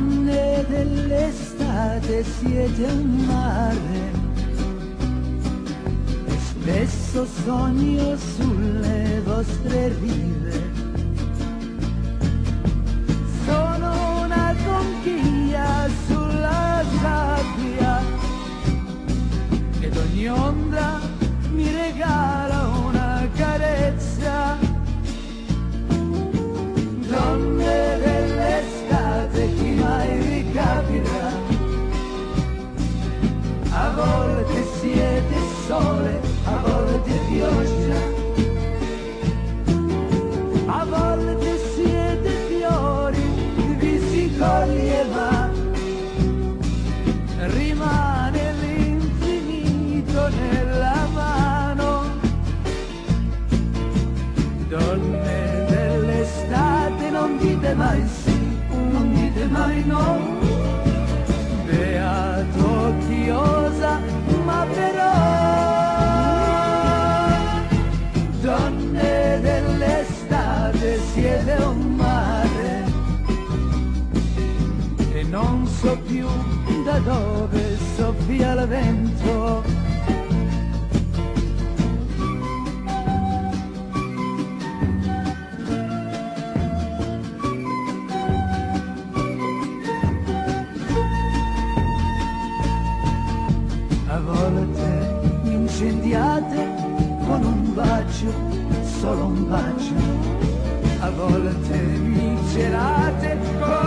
Donne dell'estate siete un mare, e spesso sogno sulle vostre rive. Sono una conchiglia sulla sabbia ed ogni onda mi regala una carezza. Donne dell'estate, chi mai vi capita? A volte siete sole, a volte pioggia, a volte siete fiori, vi si coglie ma rimane l'infinito nella mano. Donne dell'estate, non dite mai sì, non dite mai no. Beato chi osa, ma però. Donne dell'estate, siete un mare e non so più da dove soffia il vento. A volte mi incendiate con un bacio, solo un bacio. A volte mi celate con